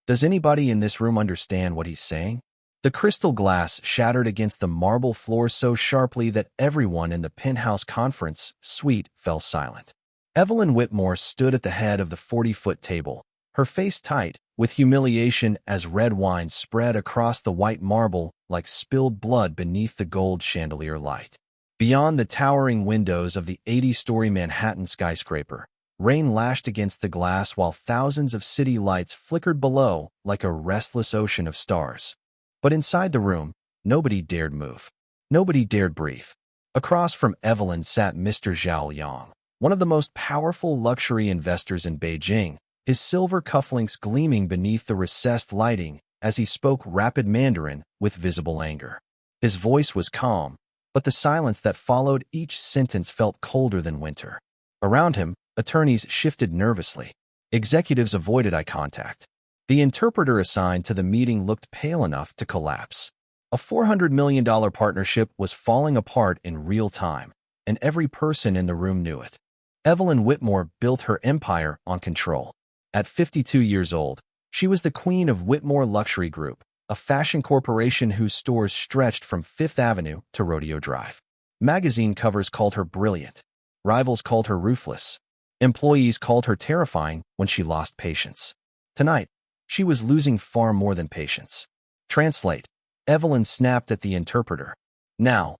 Does anybody in this room understand what he's saying? The crystal glass shattered against the marble floor so sharply that everyone in the penthouse conference suite fell silent. Evelyn Whitmore stood at the head of the 40-foot table, her face tight, with humiliation as red wine spread across the white marble like spilled blood beneath the gold chandelier light. Beyond the towering windows of the 80-story Manhattan skyscraper, rain lashed against the glass while thousands of city lights flickered below like a restless ocean of stars. But inside the room, nobody dared move. Nobody dared breathe. Across from Evelyn sat Mr. Zhao Yang, one of the most powerful luxury investors in Beijing, his silver cufflinks gleaming beneath the recessed lighting as he spoke rapid Mandarin with visible anger. His voice was calm, but the silence that followed each sentence felt colder than winter. Around him, attorneys shifted nervously. Executives avoided eye contact. The interpreter assigned to the meeting looked pale enough to collapse. A $400 million partnership was falling apart in real time, and every person in the room knew it. Evelyn Whitmore built her empire on control. At 52 years old, she was the queen of Whitmore Luxury Group, a fashion corporation whose stores stretched from Fifth Avenue to Rodeo Drive. Magazine covers called her brilliant. Rivals called her ruthless. Employees called her terrifying when she lost patience. Tonight, she was losing far more than patience. Translate. Evelyn snapped at the interpreter. Now.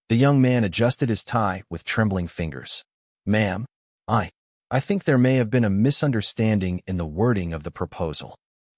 The young man adjusted his tie with trembling fingers. Ma'am, I think there may have been a misunderstanding in the wording of the proposal.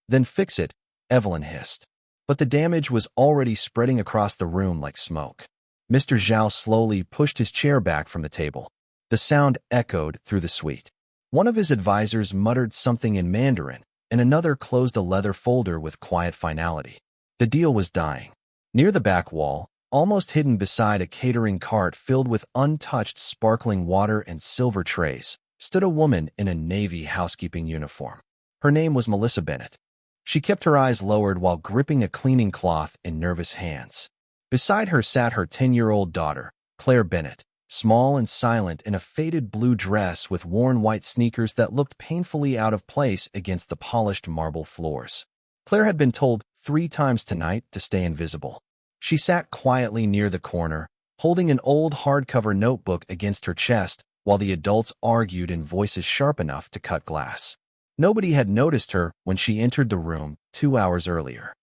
Then fix it, Evelyn hissed. But the damage was already spreading across the room like smoke. Mr. Zhao slowly pushed his chair back from the table. The sound echoed through the suite. One of his advisors muttered something in Mandarin, and another closed a leather folder with quiet finality. The deal was dying. Near the back wall, almost hidden beside a catering cart filled with untouched sparkling water and silver trays, stood a woman in a navy housekeeping uniform. Her name was Melissa Bennett. She kept her eyes lowered while gripping a cleaning cloth in nervous hands. Beside her sat her 10-year-old daughter, Claire Bennett, small and silent in a faded blue dress with worn white sneakers that looked painfully out of place against the polished marble floors. Claire had been told 3 times tonight to stay invisible. She sat quietly near the corner, holding an old hardcover notebook against her chest while the adults argued in voices sharp enough to cut glass. Nobody had noticed her when she entered the room 2 hours earlier.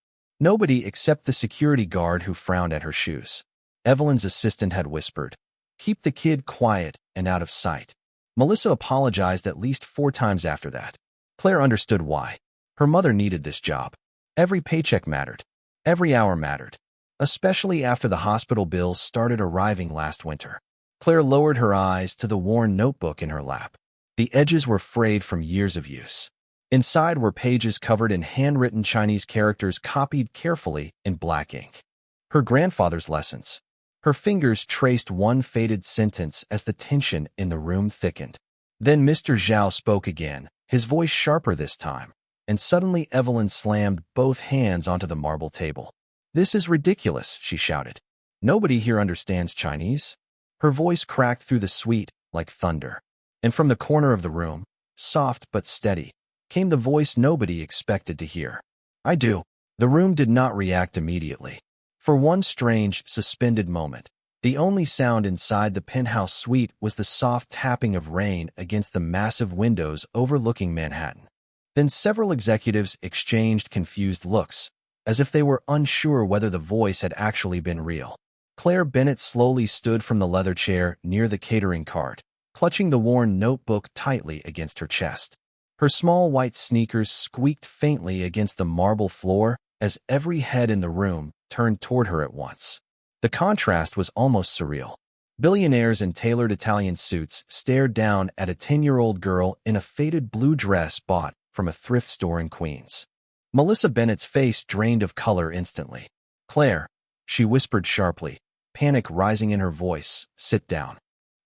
Nobody except the security guard who frowned at her shoes. Evelyn's assistant had whispered, "Keep the kid quiet and out of sight." Melissa apologized at least 4 times after that. Claire understood why. Her mother needed this job. Every paycheck mattered. Every hour mattered. Especially after the hospital bills started arriving last winter. Claire lowered her eyes to the worn notebook in her lap. The edges were frayed from years of use. Inside were pages covered in handwritten Chinese characters copied carefully in black ink. Her grandfather's lessons. Her fingers traced one faded sentence as the tension in the room thickened. Then Mr. Zhao spoke again, his voice sharper this time, and suddenly Evelyn slammed both hands onto the marble table. "This is ridiculous," she shouted. "Nobody here understands Chinese." Her voice cracked through the suite like thunder. And from the corner of the room, soft but steady, came the voice nobody expected to hear. "I do." The room did not react immediately. For one strange, suspended moment, the only sound inside the penthouse suite was the soft tapping of rain against the massive windows overlooking Manhattan. Then several executives exchanged confused looks, as if they were unsure whether the voice had actually been real. Claire Bennett slowly stood from the leather chair near the catering cart, clutching the worn notebook tightly against her chest. Her small white sneakers squeaked faintly against the marble floor as every head in the room turned toward her at once. The contrast was almost surreal. Billionaires in tailored Italian suits stared down at a 10-year-old girl in a faded blue dress bought from a thrift store in Queens. Melissa Bennett's face drained of color instantly. "Claire," she whispered sharply, panic rising in her voice, "sit down."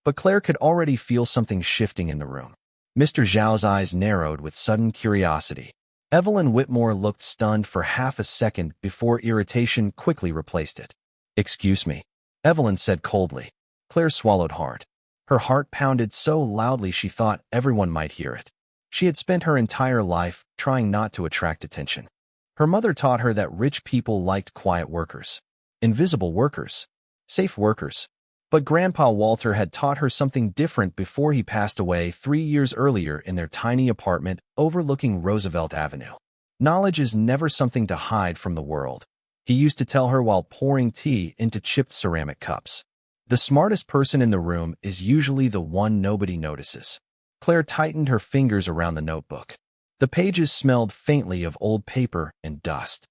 But Claire could already feel something shifting in the room. Mr. Zhao's eyes narrowed with sudden curiosity. Evelyn Whitmore looked stunned for half a second before irritation quickly replaced it. "Excuse me," Evelyn said coldly. Claire swallowed hard. Her heart pounded so loudly she thought everyone might hear it. She had spent her entire life trying not to attract attention. Her mother taught her that rich people liked quiet workers, invisible workers, safe workers. But Grandpa Walter had taught her something different before he passed away 3 years earlier in their tiny apartment overlooking Roosevelt Avenue. Knowledge is never something to hide from the world, he used to tell her while pouring tea into chipped ceramic cups. The smartest person in the room is usually the one nobody notices. Claire tightened her fingers around the notebook. The pages smelled faintly of old paper and dust.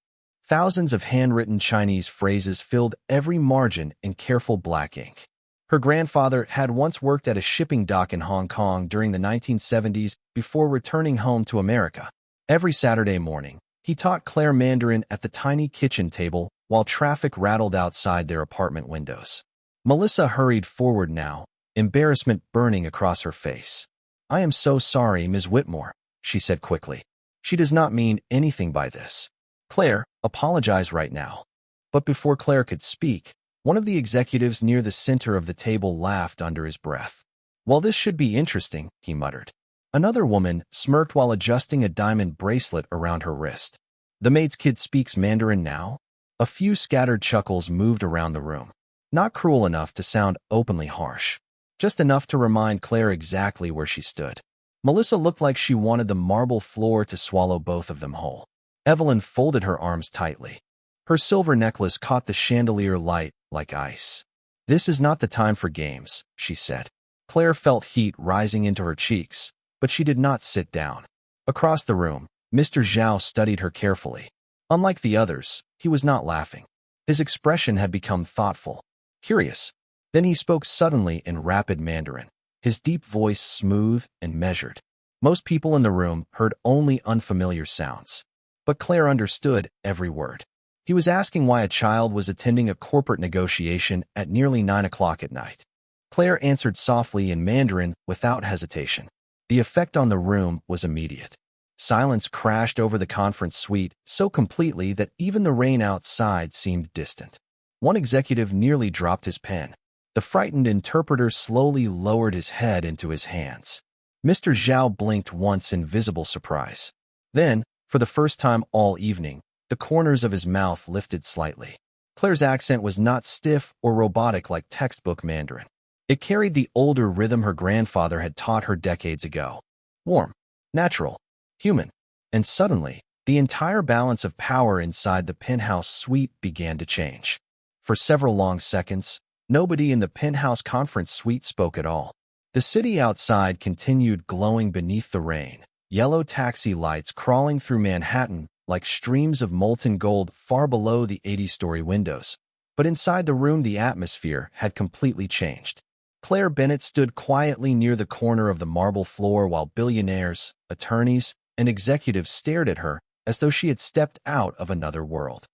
Thousands of handwritten Chinese phrases filled every margin in careful black ink. Her grandfather had once worked at a shipping dock in Hong Kong during the 1970s before returning home to America. Every Saturday morning, he taught Claire Mandarin at the tiny kitchen table while traffic rattled outside their apartment windows. Melissa hurried forward now, embarrassment burning across her face. "I am so sorry, Ms. Whitmore," she said quickly. "She does not mean anything by this. Claire, apologize right now." But before Claire could speak, one of the executives near the center of the table laughed under his breath. "Well, this should be interesting," he muttered. Another woman smirked while adjusting a diamond bracelet around her wrist. "The maid's kid speaks Mandarin now?" A few scattered chuckles moved around the room. Not cruel enough to sound openly harsh, just enough to remind Claire exactly where she stood. Melissa looked like she wanted the marble floor to swallow both of them whole. Evelyn folded her arms tightly. Her silver necklace caught the chandelier light like ice. "This is not the time for games," she said. Claire felt heat rising into her cheeks, but she did not sit down. Across the room, Mr. Zhao studied her carefully. Unlike the others, he was not laughing. His expression had become thoughtful, curious. Then he spoke suddenly in rapid Mandarin, his deep voice smooth and measured. Most people in the room heard only unfamiliar sounds, but Claire understood every word. He was asking why a child was attending a corporate negotiation at nearly 9 o'clock at night. Claire answered softly in Mandarin without hesitation. The effect on the room was immediate. Silence crashed over the conference suite so completely that even the rain outside seemed distant. One executive nearly dropped his pen. The frightened interpreter slowly lowered his head into his hands. Mr. Zhao blinked once in visible surprise. Then, for the first time all evening, the corners of his mouth lifted slightly. Claire's accent was not stiff or robotic like textbook Mandarin. It carried the older rhythm her grandfather had taught her decades ago. Warm, natural, human. And suddenly, the entire balance of power inside the penthouse suite began to change. For several long seconds, nobody in the penthouse conference suite spoke at all. The city outside continued glowing beneath the rain, yellow taxi lights crawling through Manhattan like streams of molten gold far below the 80-story windows. But inside the room, the atmosphere had completely changed. Claire Bennett stood quietly near the corner of the marble floor while billionaires, attorneys, and executives stared at her as though she had stepped out of another world.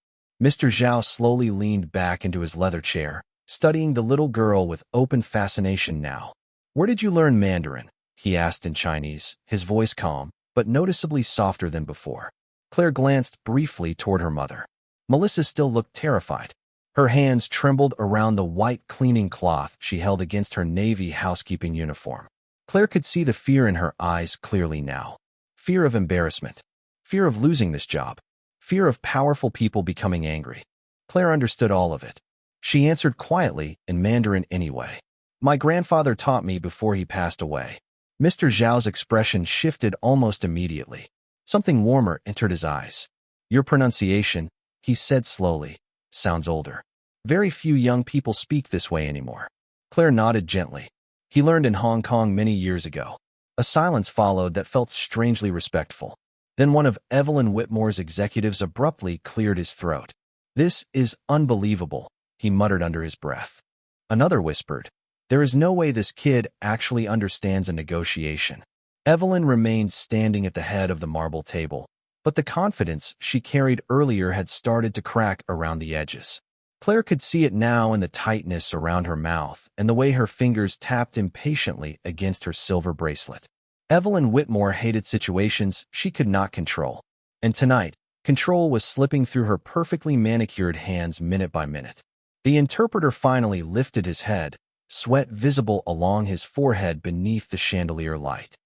Mr. Zhao slowly leaned back into his leather chair, studying the little girl with open fascination now. "Where did you learn Mandarin?" he asked in Chinese, his voice calm, but noticeably softer than before. Claire glanced briefly toward her mother. Melissa still looked terrified. Her hands trembled around the white cleaning cloth she held against her navy housekeeping uniform. Claire could see the fear in her eyes clearly now. Fear of embarrassment. Fear of losing this job. Fear of powerful people becoming angry. Claire understood all of it. She answered quietly in Mandarin anyway. "My grandfather taught me before he passed away." Mr. Zhao's expression shifted almost immediately. Something warmer entered his eyes. "Your pronunciation," he said slowly, "sounds older. Very few young people speak this way anymore." Claire nodded gently. "He learned in Hong Kong many years ago." A silence followed that felt strangely respectful. Then one of Evelyn Whitmore's executives abruptly cleared his throat. "This is unbelievable," he muttered under his breath. Another whispered, "There is no way this kid actually understands a negotiation." Evelyn remained standing at the head of the marble table, but the confidence she carried earlier had started to crack around the edges. Claire could see it now in the tightness around her mouth and the way her fingers tapped impatiently against her silver bracelet. Evelyn Whitmore hated situations she could not control, and tonight, control was slipping through her perfectly manicured hands minute by minute. The interpreter finally lifted his head, sweat visible along his forehead beneath the chandelier light.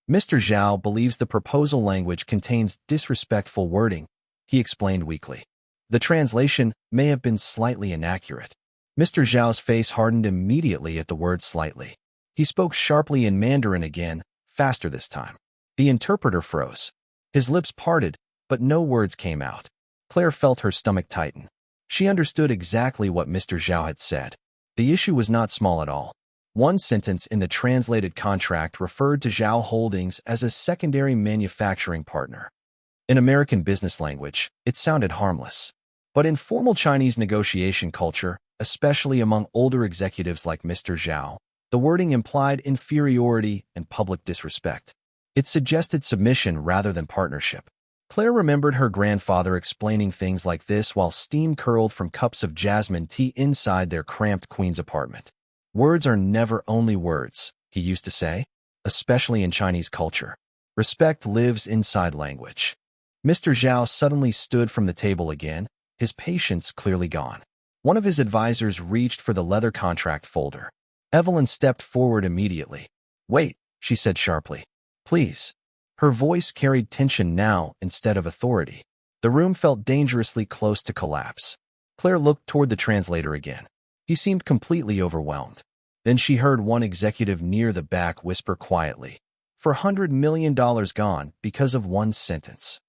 Mr. Zhao believes the proposal language contains disrespectful wording, he explained weakly. The translation may have been slightly inaccurate. Mr. Zhao's face hardened immediately at the word slightly. He spoke sharply in Mandarin again, faster this time. The interpreter froze. His lips parted, but no words came out. Claire felt her stomach tighten. She understood exactly what Mr. Zhao had said. The issue was not small at all. One sentence in the translated contract referred to Zhao Holdings as a secondary manufacturing partner. In American business language, it sounded harmless. But in formal Chinese negotiation culture, especially among older executives like Mr. Zhao, the wording implied inferiority and public disrespect. It suggested submission rather than partnership. Claire remembered her grandfather explaining things like this while steam curled from cups of jasmine tea inside their cramped queen's apartment. Words are never only words, he used to say, especially in Chinese culture. Respect lives inside language. Mr. Zhao suddenly stood from the table again, his patience clearly gone. One of his advisors reached for the leather contract folder. Evelyn stepped forward immediately. "Wait," she said sharply. "Please." Her voice carried tension now instead of authority. The room felt dangerously close to collapse. Claire looked toward the translator again. He seemed completely overwhelmed. Then she heard one executive near the back whisper quietly, $400 million gone because of one sentence.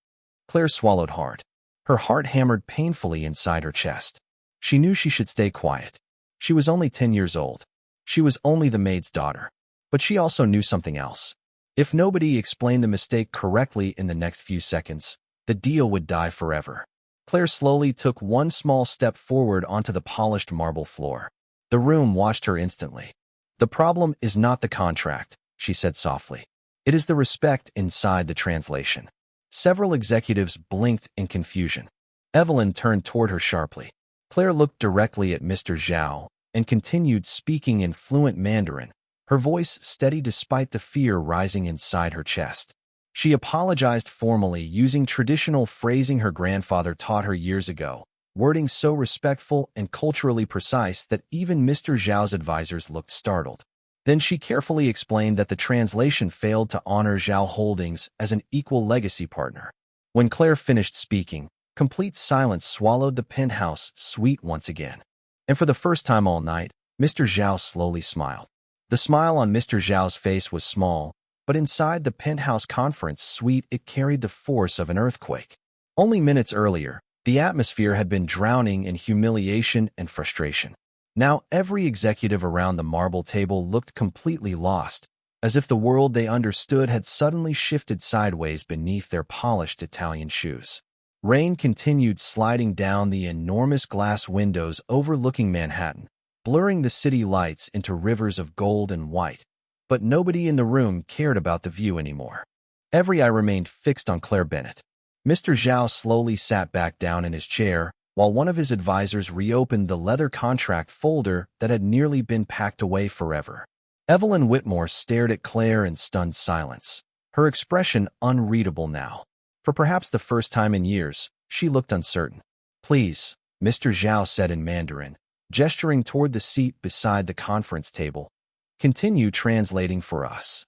Claire swallowed hard. Her heart hammered painfully inside her chest. She knew she should stay quiet. She was only 10 years old. She was only the maid's daughter. But she also knew something else. If nobody explained the mistake correctly in the next few seconds, the deal would die forever. Claire slowly took one small step forward onto the polished marble floor. The room watched her instantly. "The problem is not the contract," she said softly. "It is the respect inside the translation." Several executives blinked in confusion. Evelyn turned toward her sharply. Claire looked directly at Mr. Zhao and continued speaking in fluent Mandarin, her voice steady despite the fear rising inside her chest. She apologized formally using traditional phrasing her grandfather taught her years ago, wording so respectful and culturally precise that even Mr. Zhao's advisors looked startled. Then she carefully explained that the translation failed to honor Zhao Holdings as an equal legacy partner. When Claire finished speaking, complete silence swallowed the penthouse suite once again. And for the first time all night, Mr. Zhao slowly smiled. The smile on Mr. Zhao's face was small, but inside the penthouse conference suite it carried the force of an earthquake. Only minutes earlier, the atmosphere had been drowning in humiliation and frustration. Now every executive around the marble table looked completely lost, as if the world they understood had suddenly shifted sideways beneath their polished Italian shoes. Rain continued sliding down the enormous glass windows overlooking Manhattan, blurring the city lights into rivers of gold and white. But nobody in the room cared about the view anymore. Every eye remained fixed on Claire Bennett. Mr. Zhao slowly sat back down in his chair, while one of his advisors reopened the leather contract folder that had nearly been packed away forever. Evelyn Whitmore stared at Claire in stunned silence, her expression unreadable now. For perhaps the first time in years, she looked uncertain. "Please," Mr. Zhao said in Mandarin, gesturing toward the seat beside the conference table. "Continue translating for us."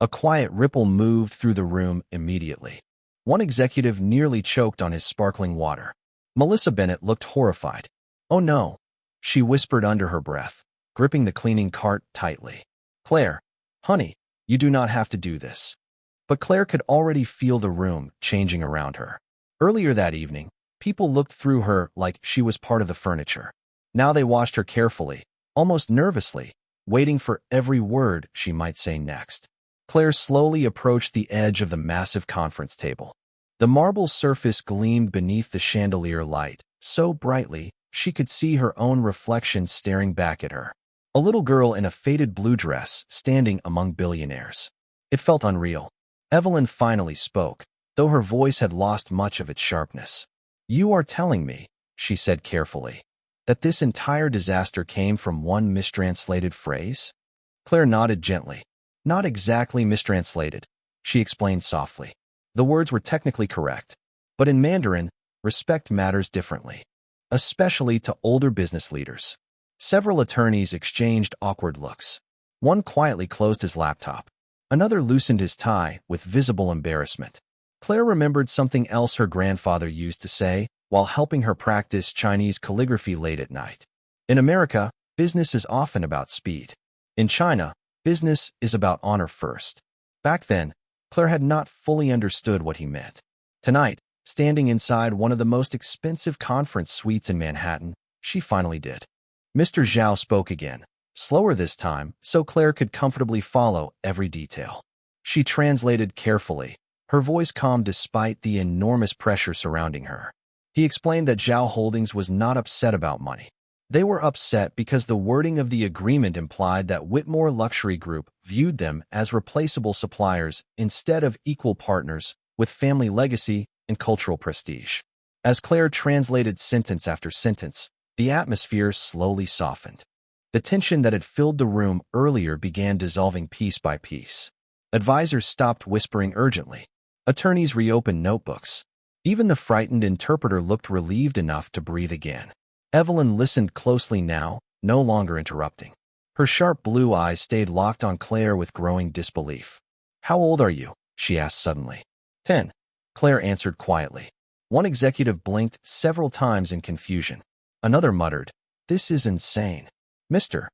A quiet ripple moved through the room immediately. One executive nearly choked on his sparkling water. Melissa Bennett looked horrified. "Oh no," she whispered under her breath, gripping the cleaning cart tightly. "Claire, honey, you do not have to do this." But Claire could already feel the room changing around her. Earlier that evening, people looked through her like she was part of the furniture. Now they watched her carefully, almost nervously, waiting for every word she might say next. Claire slowly approached the edge of the massive conference table. The marble surface gleamed beneath the chandelier light, so brightly she could see her own reflection staring back at her. A little girl in a faded blue dress standing among billionaires. It felt unreal. Evelyn finally spoke, though her voice had lost much of its sharpness. "You are telling me," she said carefully, "that this entire disaster came from one mistranslated phrase?" Claire nodded gently. "Not exactly mistranslated," she explained softly. "The words were technically correct, but in Mandarin, respect matters differently, especially to older business leaders." Several attorneys exchanged awkward looks. One quietly closed his laptop. Another loosened his tie with visible embarrassment. Claire remembered something else her grandfather used to say while helping her practice Chinese calligraphy late at night. In America, business is often about speed. In China, business is about honor first. Back then, Claire had not fully understood what he meant. Tonight, standing inside one of the most expensive conference suites in Manhattan, she finally did. Mr. Zhao spoke again, slower this time, so Claire could comfortably follow every detail. She translated carefully, her voice calm despite the enormous pressure surrounding her. He explained that Zhao Holdings was not upset about money. They were upset because the wording of the agreement implied that Whitmore Luxury Group viewed them as replaceable suppliers instead of equal partners with family legacy and cultural prestige. As Claire translated sentence after sentence, the atmosphere slowly softened. The tension that had filled the room earlier began dissolving piece by piece. Advisors stopped whispering urgently. Attorneys reopened notebooks. Even the frightened interpreter looked relieved enough to breathe again. Evelyn listened closely now, no longer interrupting. Her sharp blue eyes stayed locked on Claire with growing disbelief. "How old are you?" she asked suddenly. 10, Claire answered quietly. One executive blinked several times in confusion. Another muttered, "This is insane." Mr.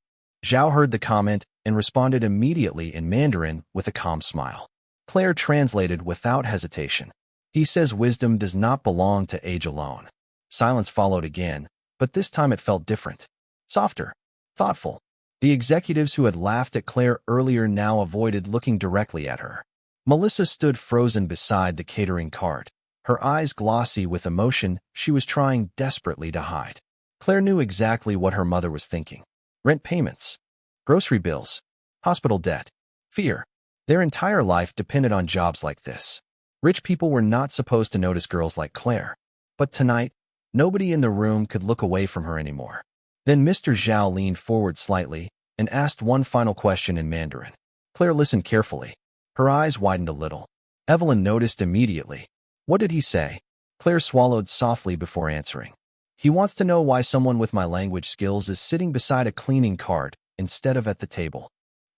Zhao heard the comment and responded immediately in Mandarin with a calm smile. Claire translated without hesitation. "He says wisdom does not belong to age alone." Silence followed again, but this time it felt different. Softer, thoughtful. The executives who had laughed at Claire earlier now avoided looking directly at her. Melissa stood frozen beside the catering cart, her eyes glossy with emotion she was trying desperately to hide. Claire knew exactly what her mother was thinking. Rent payments, grocery bills, hospital debt, fear. Their entire life depended on jobs like this. Rich people were not supposed to notice girls like Claire. But tonight, nobody in the room could look away from her anymore. Then Mr. Zhao leaned forward slightly and asked one final question in Mandarin. Claire listened carefully. Her eyes widened a little. Evelyn noticed immediately. What did he say? Claire swallowed softly before answering. He wants to know why someone with my language skills is sitting beside a cleaning cart instead of at the table.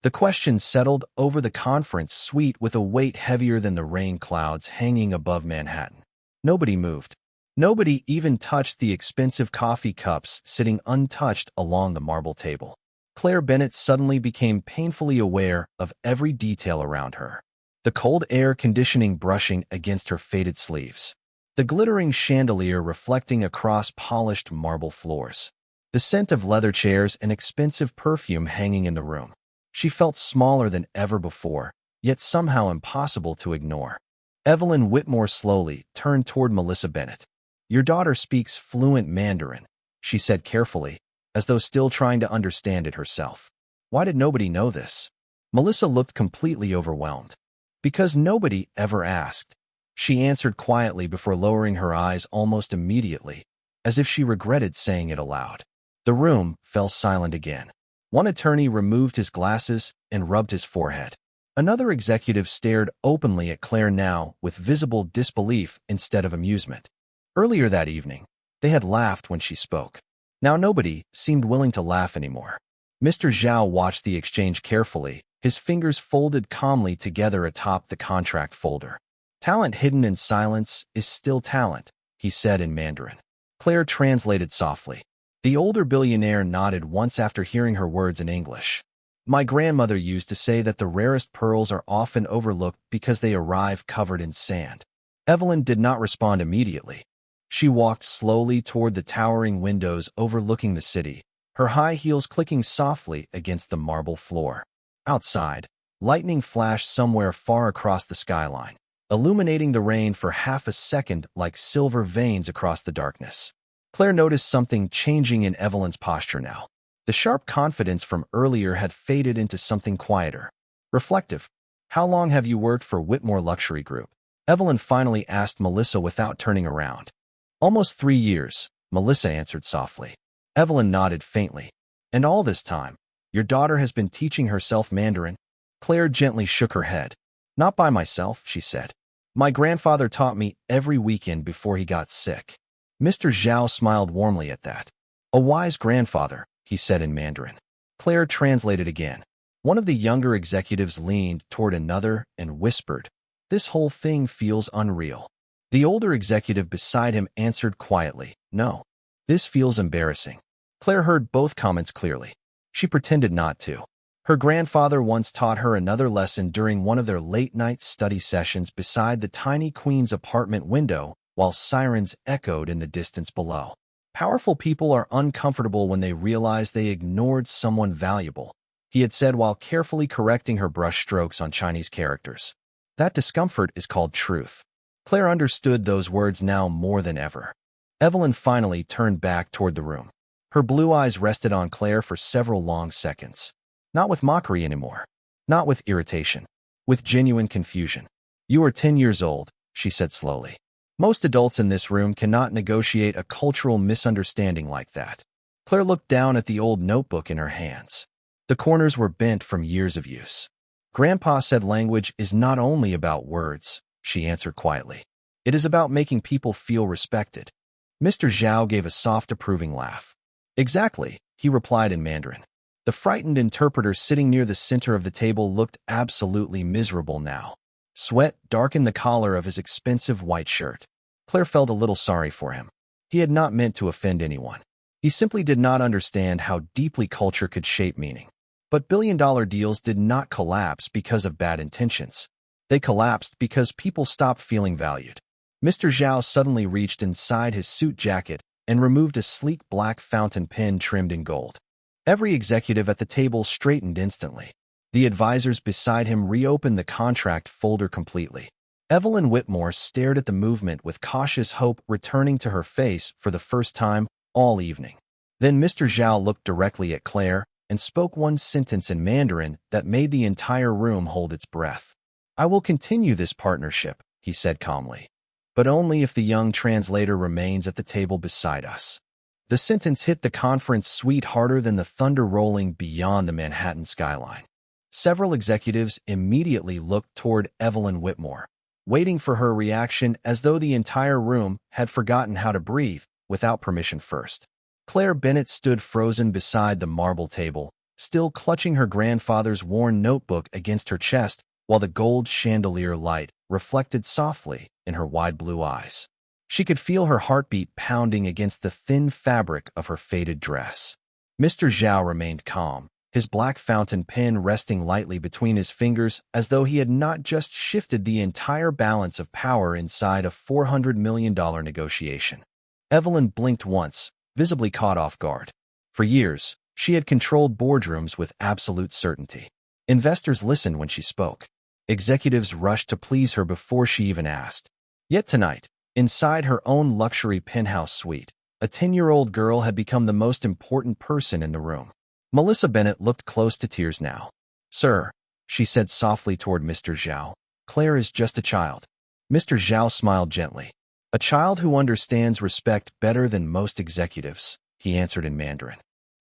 The question settled over the conference suite with a weight heavier than the rain clouds hanging above Manhattan. Nobody moved. Nobody even touched the expensive coffee cups sitting untouched along the marble table. Claire Bennett suddenly became painfully aware of every detail around her. The cold air conditioning brushing against her faded sleeves. The glittering chandelier reflecting across polished marble floors. The scent of leather chairs and expensive perfume hanging in the room. She felt smaller than ever before, yet somehow impossible to ignore. Evelyn Whitmore slowly turned toward Melissa Bennett. "Your daughter speaks fluent Mandarin," she said carefully, as though still trying to understand it herself. Why did nobody know this? Melissa looked completely overwhelmed. Because nobody ever asked. She answered quietly before lowering her eyes almost immediately, as if she regretted saying it aloud. The room fell silent again. One attorney removed his glasses and rubbed his forehead. Another executive stared openly at Claire now with visible disbelief instead of amusement. Earlier that evening, they had laughed when she spoke. Now nobody seemed willing to laugh anymore. Mr. Zhao watched the exchange carefully, his fingers folded calmly together atop the contract folder. "Talent hidden in silence is still talent," he said in Mandarin. Claire translated softly. The older billionaire nodded once after hearing her words in English. "My grandmother used to say that the rarest pearls are often overlooked because they arrive covered in sand." Evelyn did not respond immediately. She walked slowly toward the towering windows overlooking the city, her high heels clicking softly against the marble floor. Outside, lightning flashed somewhere far across the skyline, illuminating the rain for half a second like silver veins across the darkness. Claire noticed something changing in Evelyn's posture now. The sharp confidence from earlier had faded into something quieter. Reflective. "How long have you worked for Whitmore Luxury Group?" Evelyn finally asked Melissa without turning around. "Almost 3 years," Melissa answered softly. Evelyn nodded faintly. "And all this time, your daughter has been teaching herself Mandarin?" Claire gently shook her head. "Not by myself," she said. "My grandfather taught me every weekend before he got sick." Mr. Zhao smiled warmly at that. "A wise grandfather," he said in Mandarin. Claire translated again. One of the younger executives leaned toward another and whispered, "This whole thing feels unreal." The older executive beside him answered quietly, "No, this feels embarrassing." Claire heard both comments clearly. She pretended not to. Her grandfather once taught her another lesson during one of their late-night study sessions beside the tiny queen's apartment window while sirens echoed in the distance below. Powerful people are uncomfortable when they realize they ignored someone valuable, he had said while carefully correcting her brushstrokes on Chinese characters. That discomfort is called truth. Claire understood those words now more than ever. Evelyn finally turned back toward the room. Her blue eyes rested on Claire for several long seconds. Not with mockery anymore. Not with irritation. With genuine confusion. "You are 10 years old," she said slowly. "Most adults in this room cannot negotiate a cultural misunderstanding like that." Claire looked down at the old notebook in her hands. The corners were bent from years of use. "Grandpa said language is not only about words," she answered quietly. "It is about making people feel respected." Mr. Zhao gave a soft approving laugh. "Exactly," he replied in Mandarin. The frightened interpreter sitting near the center of the table looked absolutely miserable now. Sweat darkened the collar of his expensive white shirt. Claire felt a little sorry for him. He had not meant to offend anyone. He simply did not understand how deeply culture could shape meaning. But billion-dollar deals did not collapse because of bad intentions. They collapsed because people stopped feeling valued. Mr. Zhao suddenly reached inside his suit jacket and removed a sleek black fountain pen trimmed in gold. Every executive at the table straightened instantly. The advisors beside him reopened the contract folder completely. Evelyn Whitmore stared at the movement with cautious hope returning to her face for the first time all evening. Then Mr. Zhao looked directly at Claire and spoke one sentence in Mandarin that made the entire room hold its breath. "I will continue this partnership," he said calmly, "but only if the young translator remains at the table beside us." The sentence hit the conference suite harder than the thunder rolling beyond the Manhattan skyline. Several executives immediately looked toward Evelyn Whitmore, waiting for her reaction as though the entire room had forgotten how to breathe without permission first. Claire Bennett stood frozen beside the marble table, still clutching her grandfather's worn notebook against her chest while the gold chandelier light reflected softly in her wide blue eyes. She could feel her heartbeat pounding against the thin fabric of her faded dress. Mr. Zhao remained calm, his black fountain pen resting lightly between his fingers as though he had not just shifted the entire balance of power inside a $400 million negotiation. Evelyn blinked once, visibly caught off guard. For years, she had controlled boardrooms with absolute certainty. Investors listened when she spoke. Executives rushed to please her before she even asked. Yet tonight, inside her own luxury penthouse suite, a 10-year-old girl had become the most important person in the room. Melissa Bennett looked close to tears now. "Sir," she said softly toward Mr. Zhao, "Claire is just a child." Mr. Zhao smiled gently. "A child who understands respect better than most executives," he answered in Mandarin.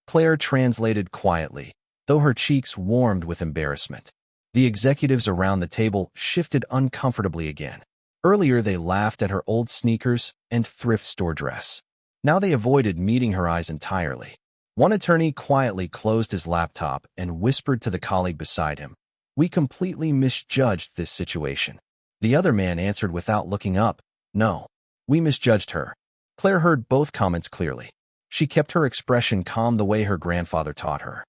Claire translated quietly, though her cheeks warmed with embarrassment. The executives around the table shifted uncomfortably again. Earlier they laughed at her old sneakers and thrift store dress. Now they avoided meeting her eyes entirely. One attorney quietly closed his laptop and whispered to the colleague beside him, "We completely misjudged this situation." The other man answered without looking up, "No, we misjudged her." Claire heard both comments clearly. She kept her expression calm the way her grandfather taught her.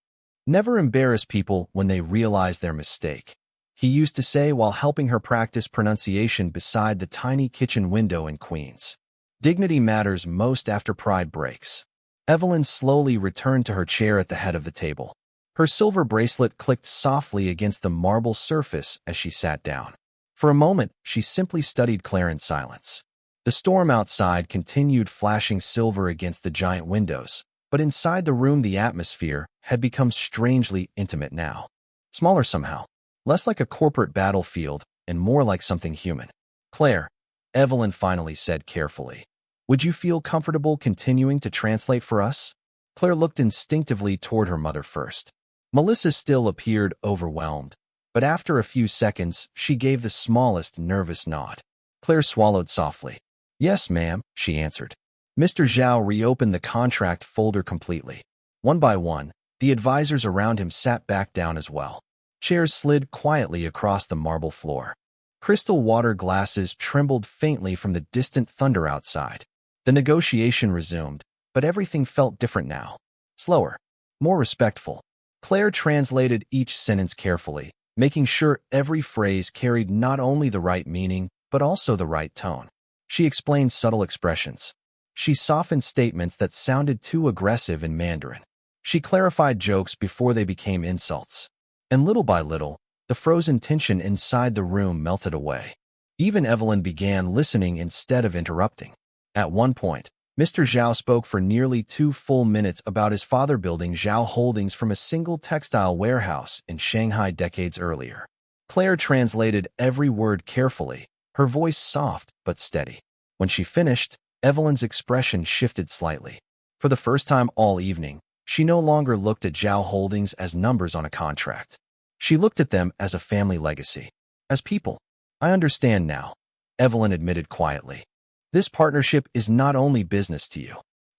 Never embarrass people when they realize their mistake, he used to say while helping her practice pronunciation beside the tiny kitchen window in Queens. Dignity matters most after pride breaks. Evelyn slowly returned to her chair at the head of the table. Her silver bracelet clicked softly against the marble surface as she sat down. For a moment, she simply studied Claire in silence. The storm outside continued flashing silver against the giant windows, but inside the room the atmosphere had become strangely intimate now. Smaller somehow. Less like a corporate battlefield and more like something human. "Claire," Evelyn finally said carefully, "would you feel comfortable continuing to translate for us?" Claire looked instinctively toward her mother first. Melissa still appeared overwhelmed, but after a few seconds, she gave the smallest nervous nod. Claire swallowed softly. "Yes, ma'am," she answered. Mr. Zhao reopened the contract folder completely. One by one, The advisors around him sat back down as well. Chairs slid quietly across the marble floor. Crystal water glasses trembled faintly from the distant thunder outside. The negotiation resumed, but everything felt different now. Slower, more respectful. Claire translated each sentence carefully, making sure every phrase carried not only the right meaning, but also the right tone. She explained subtle expressions. She softened statements that sounded too aggressive in Mandarin. She clarified jokes before they became insults. And little by little, the frozen tension inside the room melted away. Even Evelyn began listening instead of interrupting. At one point, Mr. Zhao spoke for nearly 2 full minutes about his father building Zhao Holdings from a single textile warehouse in Shanghai decades earlier. Claire translated every word carefully, her voice soft but steady. When she finished, Evelyn's expression shifted slightly. For the first time all evening, she no longer looked at Zhao Holdings as numbers on a contract. She looked at them as a family legacy. As people. I understand now, Evelyn admitted quietly. This partnership is not only business to you.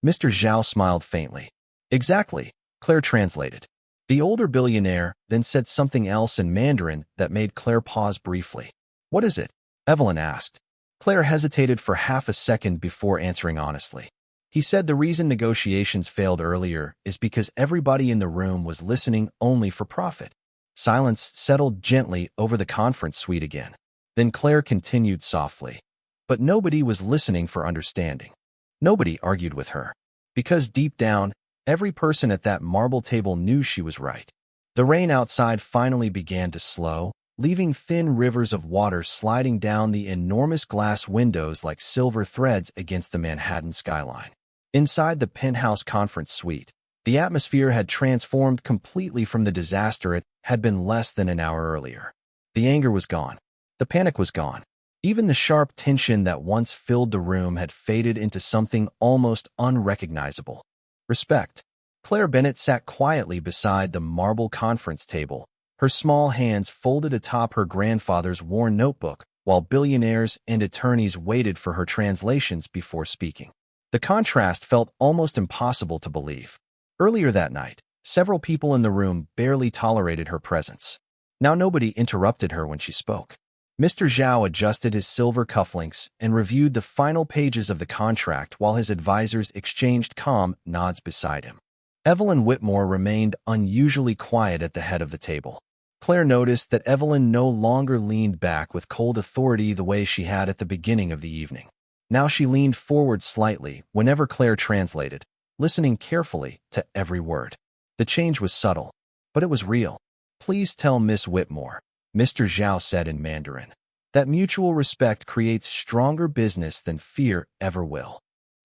Mr. Zhao smiled faintly. Exactly, Claire translated. The older billionaire then said something else in Mandarin that made Claire pause briefly. What is it? Evelyn asked. Claire hesitated for half a second before answering honestly. He said the reason negotiations failed earlier is because everybody in the room was listening only for profit. Silence settled gently over the conference suite again. Then Claire continued softly. But nobody was listening for understanding. Nobody argued with her. Because deep down, every person at that marble table knew she was right. The rain outside finally began to slow, leaving thin rivers of water sliding down the enormous glass windows like silver threads against the Manhattan skyline. Inside the penthouse conference suite, the atmosphere had transformed completely from the disaster it had been less than an hour earlier. The anger was gone. The panic was gone. Even the sharp tension that once filled the room had faded into something almost unrecognizable. Respect. Claire Bennett sat quietly beside the marble conference table, her small hands folded atop her grandfather's worn notebook, while billionaires and attorneys waited for her translations before speaking. The contrast felt almost impossible to believe. Earlier that night, several people in the room barely tolerated her presence. Now nobody interrupted her when she spoke. Mr. Zhao adjusted his silver cufflinks and reviewed the final pages of the contract while his advisors exchanged calm nods beside him. Evelyn Whitmore remained unusually quiet at the head of the table. Claire noticed that Evelyn no longer leaned back with cold authority the way she had at the beginning of the evening. Now she leaned forward slightly whenever Claire translated, listening carefully to every word. The change was subtle, but it was real. Please tell Miss Whitmore, Mr. Zhao said in Mandarin, that mutual respect creates stronger business than fear ever will.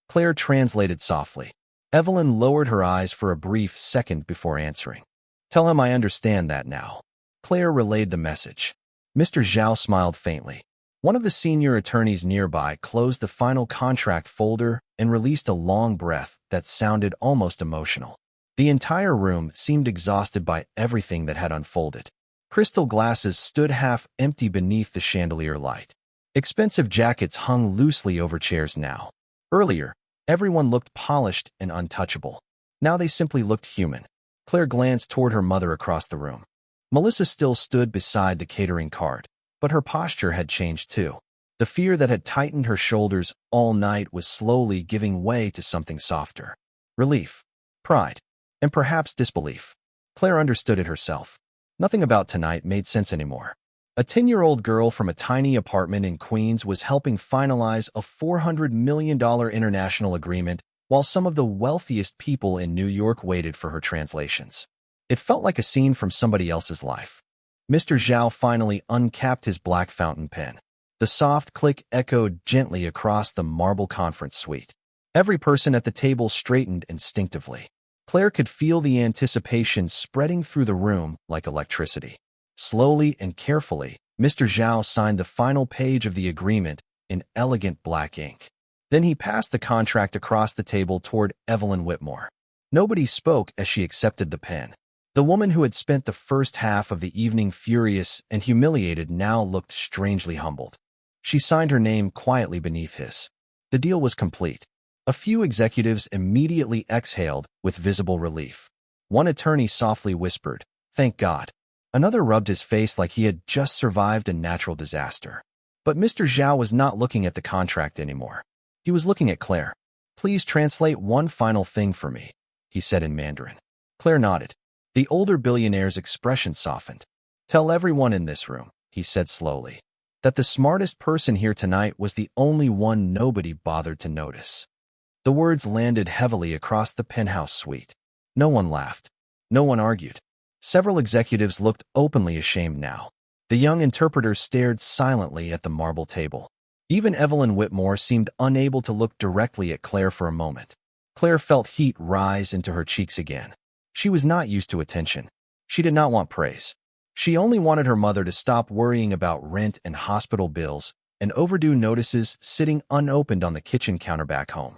Claire translated softly. Evelyn lowered her eyes for a brief second before answering. Tell him I understand that now. Claire relayed the message. Mr. Zhao smiled faintly. One of the senior attorneys nearby closed the final contract folder and released a long breath that sounded almost emotional. The entire room seemed exhausted by everything that had unfolded. Crystal glasses stood half empty beneath the chandelier light. Expensive jackets hung loosely over chairs now. Earlier, everyone looked polished and untouchable. Now they simply looked human. Claire glanced toward her mother across the room. Melissa still stood beside the catering cart, but her posture had changed too. The fear that had tightened her shoulders all night was slowly giving way to something softer. Relief, pride, and perhaps disbelief. Claire understood it herself. Nothing about tonight made sense anymore. A 10-year-old girl from a tiny apartment in Queens was helping finalize a $400 million international agreement while some of the wealthiest people in New York waited for her translations. It felt like a scene from somebody else's life. Mr. Zhao finally uncapped his black fountain pen. The soft click echoed gently across the marble conference suite. Every person at the table straightened instinctively. Claire could feel the anticipation spreading through the room like electricity. Slowly and carefully, Mr. Zhao signed the final page of the agreement in elegant black ink. Then he passed the contract across the table toward Evelyn Whitmore. Nobody spoke as she accepted the pen. The woman who had spent the first half of the evening furious and humiliated now looked strangely humbled. She signed her name quietly beneath his. The deal was complete. A few executives immediately exhaled with visible relief. One attorney softly whispered, "Thank God." Another rubbed his face like he had just survived a natural disaster. But Mr. Zhao was not looking at the contract anymore. He was looking at Claire. "Please translate one final thing for me," he said in Mandarin. Claire nodded. The older billionaire's expression softened. "Tell everyone in this room," he said slowly, "that the smartest person here tonight was the only one nobody bothered to notice." The words landed heavily across the penthouse suite. No one laughed. No one argued. Several executives looked openly ashamed now. The young interpreter stared silently at the marble table. Even Evelyn Whitmore seemed unable to look directly at Claire for a moment. Claire felt heat rise into her cheeks again. She was not used to attention. She did not want praise. She only wanted her mother to stop worrying about rent and hospital bills and overdue notices sitting unopened on the kitchen counter back home.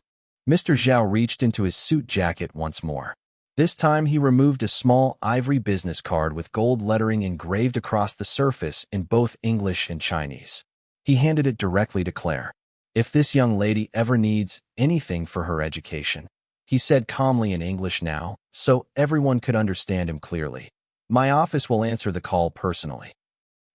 Mr. Zhao reached into his suit jacket once more. This time he removed a small ivory business card with gold lettering engraved across the surface in both English and Chinese. He handed it directly to Claire. "If this young lady ever needs anything for her education," he said calmly in English now, so everyone could understand him clearly, "my office will answer the call personally."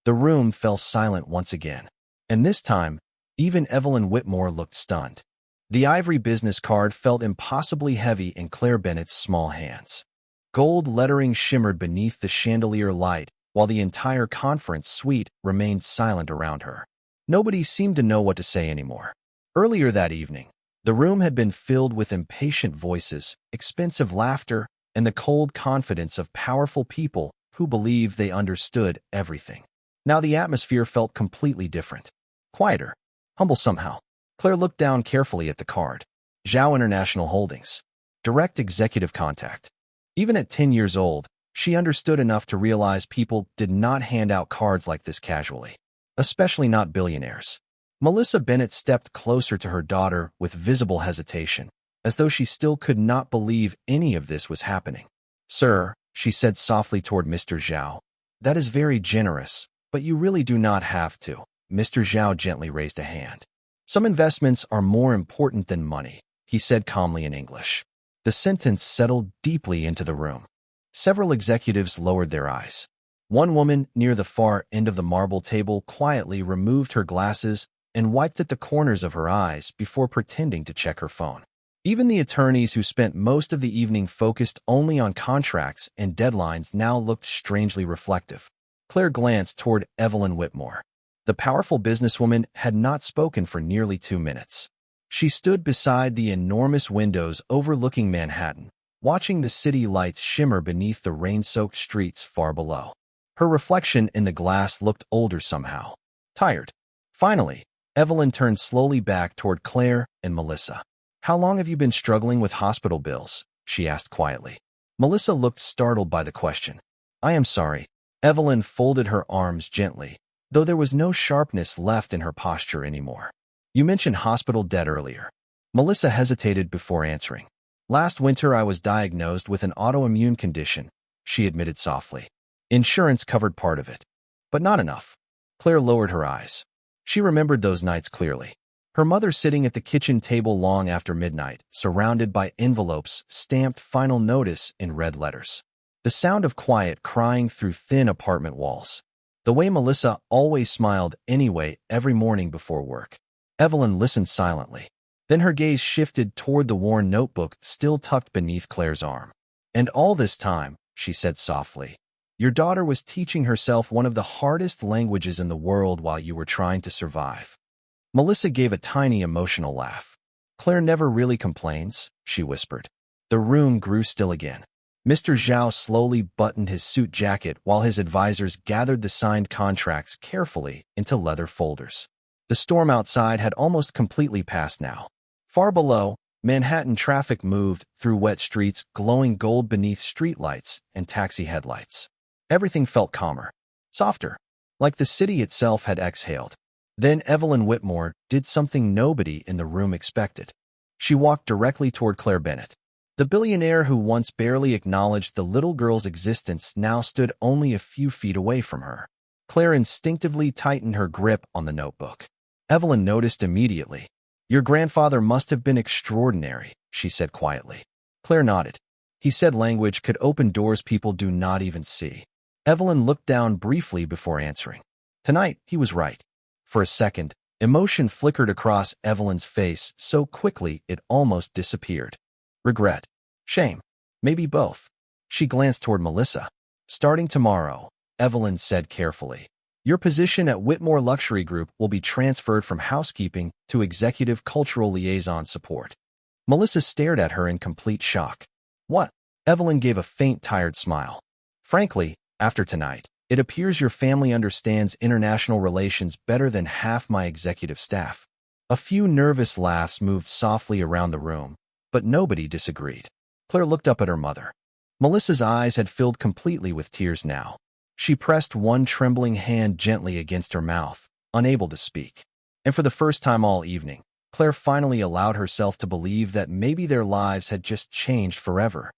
The room fell silent once again, and this time, even Evelyn Whitmore looked stunned. The ivory business card felt impossibly heavy in Claire Bennett's small hands. Gold lettering shimmered beneath the chandelier light, while the entire conference suite remained silent around her. Nobody seemed to know what to say anymore. Earlier that evening, the room had been filled with impatient voices, expensive laughter, and the cold confidence of powerful people who believed they understood everything. Now the atmosphere felt completely different. Quieter. Humble somehow. Claire looked down carefully at the card. Zhao International Holdings. Direct executive contact. Even at 10 years old, she understood enough to realize people did not hand out cards like this casually. Especially not billionaires. Melissa Bennett stepped closer to her daughter with visible hesitation, as though she still could not believe any of this was happening. "Sir," she said softly toward Mr. Zhao, "that is very generous, but you really do not have to." Mr. Zhao gently raised a hand. "Some investments are more important than money," he said calmly in English. The sentence settled deeply into the room. Several executives lowered their eyes. One woman near the far end of the marble table quietly removed her glasses and wiped at the corners of her eyes before pretending to check her phone. Even the attorneys who spent most of the evening focused only on contracts and deadlines now looked strangely reflective. Claire glanced toward Evelyn Whitmore. The powerful businesswoman had not spoken for nearly 2 minutes. She stood beside the enormous windows overlooking Manhattan, watching the city lights shimmer beneath the rain-soaked streets far below. Her reflection in the glass looked older somehow. Tired. Finally, Evelyn turned slowly back toward Claire and Melissa. "How long have you been struggling with hospital bills?" she asked quietly. Melissa looked startled by the question. "I am sorry." Evelyn folded her arms gently, though there was no sharpness left in her posture anymore. "You mentioned hospital debt earlier." Melissa hesitated before answering. "Last winter I was diagnosed with an autoimmune condition," she admitted softly. "Insurance covered part of it, but not enough." Claire lowered her eyes. She remembered those nights clearly. Her mother sitting at the kitchen table long after midnight, surrounded by envelopes stamped final notice in red letters. The sound of quiet crying through thin apartment walls. The way Melissa always smiled anyway every morning before work. Evelyn listened silently. Then her gaze shifted toward the worn notebook still tucked beneath Claire's arm. "And all this time," she said softly, "your daughter was teaching herself one of the hardest languages in the world while you were trying to survive." Melissa gave a tiny emotional laugh. "Claire never really complains," she whispered. The room grew still again. Mr. Zhao slowly buttoned his suit jacket while his advisors gathered the signed contracts carefully into leather folders. The storm outside had almost completely passed now. Far below, Manhattan traffic moved through wet streets glowing gold beneath streetlights and taxi headlights. Everything felt calmer, softer, like the city itself had exhaled. Then Evelyn Whitmore did something nobody in the room expected. She walked directly toward Claire Bennett. The billionaire who once barely acknowledged the little girl's existence now stood only a few feet away from her. Claire instinctively tightened her grip on the notebook. Evelyn noticed immediately. "Your grandfather must have been extraordinary," she said quietly. Claire nodded. He said language could open doors people do not even see. Evelyn looked down briefly before answering. Tonight, he was right. For a second, emotion flickered across Evelyn's face so quickly it almost disappeared. Regret. Shame. Maybe both. She glanced toward Melissa. Starting tomorrow, Evelyn said carefully, your position at Whitmore Luxury Group will be transferred from housekeeping to executive cultural liaison support. Melissa stared at her in complete shock. What? Evelyn gave a faint, tired smile. Frankly, after tonight, it appears your family understands international relations better than half my executive staff. A few nervous laughs moved softly around the room, but nobody disagreed. Claire looked up at her mother. Melissa's eyes had filled completely with tears now. She pressed one trembling hand gently against her mouth, unable to speak. And for the first time all evening, Claire finally allowed herself to believe that maybe their lives had just changed forever.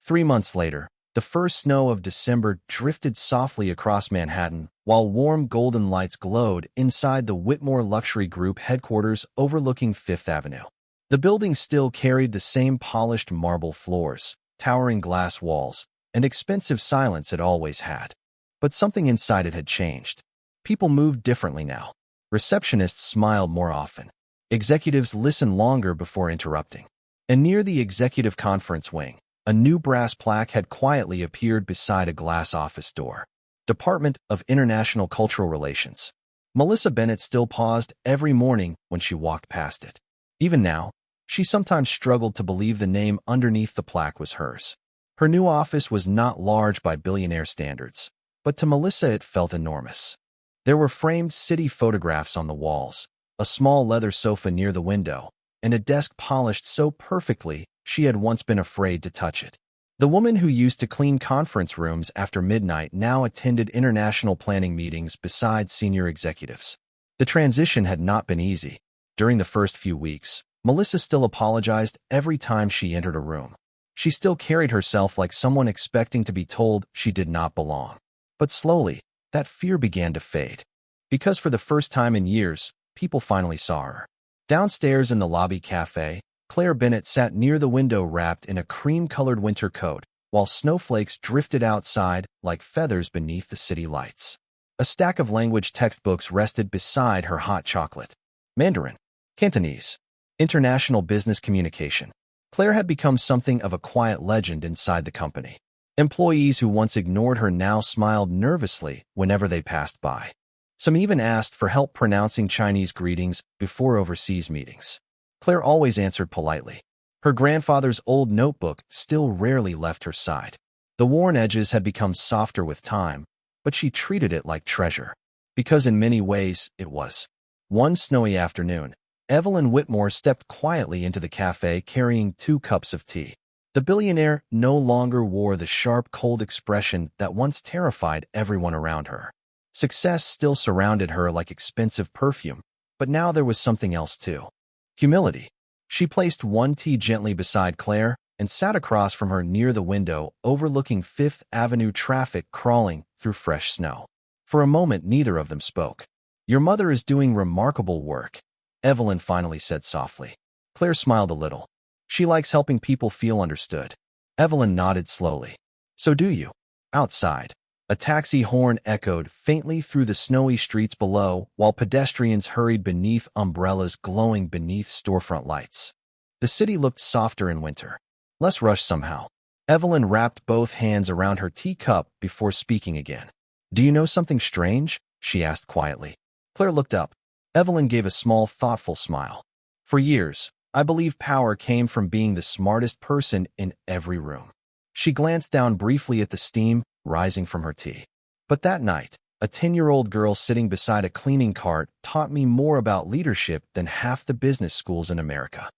3 months later, the first snow of December drifted softly across Manhattan, while warm golden lights glowed inside the Whitmore Luxury Group headquarters overlooking Fifth Avenue. The building still carried the same polished marble floors, towering glass walls, and expensive silence it always had. But something inside it had changed. People moved differently now. Receptionists smiled more often. Executives listened longer before interrupting. And near the executive conference wing, a new brass plaque had quietly appeared beside a glass office door. Department of International Cultural Relations. Melissa Bennett still paused every morning when she walked past it. Even now, she sometimes struggled to believe the name underneath the plaque was hers. Her new office was not large by billionaire standards, but to Melissa it felt enormous. There were framed city photographs on the walls, a small leather sofa near the window, and a desk polished so perfectly she had once been afraid to touch it. The woman who used to clean conference rooms after midnight now attended international planning meetings beside senior executives. The transition had not been easy. During the first few weeks, Melissa still apologized every time she entered a room. She still carried herself like someone expecting to be told she did not belong. But slowly, that fear began to fade. Because for the first time in years, people finally saw her. Downstairs in the lobby cafe, Claire Bennett sat near the window wrapped in a cream-colored winter coat, while snowflakes drifted outside like feathers beneath the city lights. A stack of language textbooks rested beside her hot chocolate. Mandarin, Cantonese, international business communication. Claire had become something of a quiet legend inside the company. Employees who once ignored her now smiled nervously whenever they passed by. Some even asked for help pronouncing Chinese greetings before overseas meetings. Claire always answered politely. Her grandfather's old notebook still rarely left her side. The worn edges had become softer with time, but she treated it like treasure. Because in many ways, it was. One snowy afternoon, Evelyn Whitmore stepped quietly into the cafe carrying 2 cups of tea. The billionaire no longer wore the sharp, cold expression that once terrified everyone around her. Success still surrounded her like expensive perfume, but now there was something else too. Humility. She placed one tea gently beside Claire and sat across from her near the window overlooking Fifth Avenue traffic crawling through fresh snow. For a moment, neither of them spoke. Your mother is doing remarkable work, Evelyn finally said softly. Claire smiled a little. She likes helping people feel understood. Evelyn nodded slowly. So do you. Outside, a taxi horn echoed faintly through the snowy streets below while pedestrians hurried beneath umbrellas glowing beneath storefront lights. The city looked softer in winter. Less rushed somehow. Evelyn wrapped both hands around her teacup before speaking again. Do you know something strange? She asked quietly. Claire looked up. Evelyn gave a small, thoughtful smile. For years, I believe power came from being the smartest person in every room. She glanced down briefly at the steam rising from her tea. But that night, a 10-year-old girl sitting beside a cleaning cart taught me more about leadership than half the business schools in America.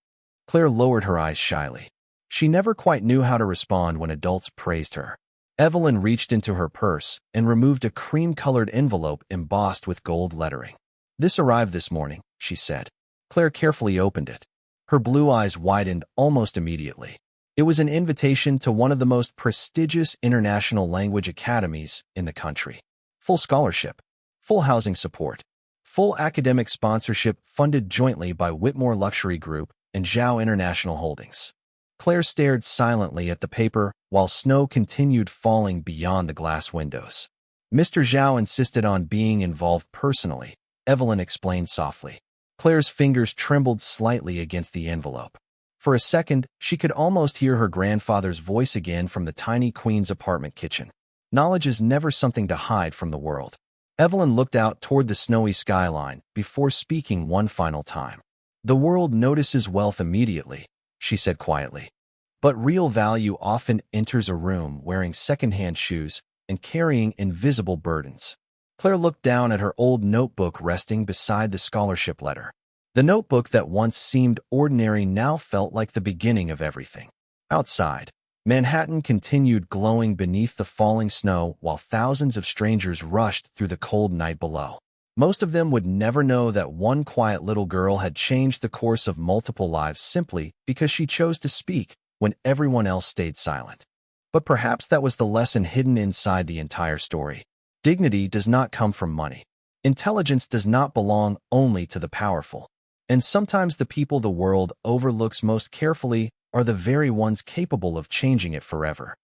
Claire lowered her eyes shyly. She never quite knew how to respond when adults praised her. Evelyn reached into her purse and removed a cream-colored envelope embossed with gold lettering. This arrived this morning, she said. Claire carefully opened it. Her blue eyes widened almost immediately. It was an invitation to one of the most prestigious international language academies in the country. Full scholarship, full housing support, full academic sponsorship funded jointly by Whitmore Luxury Group and Zhao International Holdings. Claire stared silently at the paper while snow continued falling beyond the glass windows. Mr. Zhao insisted on being involved personally, Evelyn explained softly. Claire's fingers trembled slightly against the envelope. For a second, she could almost hear her grandfather's voice again from the tiny Queen's apartment kitchen. Knowledge is never something to hide from the world. Evelyn looked out toward the snowy skyline before speaking one final time. The world notices wealth immediately, she said quietly. But real value often enters a room wearing second-hand shoes and carrying invisible burdens. Claire looked down at her old notebook resting beside the scholarship letter. The notebook that once seemed ordinary now felt like the beginning of everything. Outside, Manhattan continued glowing beneath the falling snow while thousands of strangers rushed through the cold night below. Most of them would never know that one quiet little girl had changed the course of multiple lives simply because she chose to speak when everyone else stayed silent. But perhaps that was the lesson hidden inside the entire story. Dignity does not come from money. Intelligence does not belong only to the powerful. And sometimes the people the world overlooks most carefully are the very ones capable of changing it forever.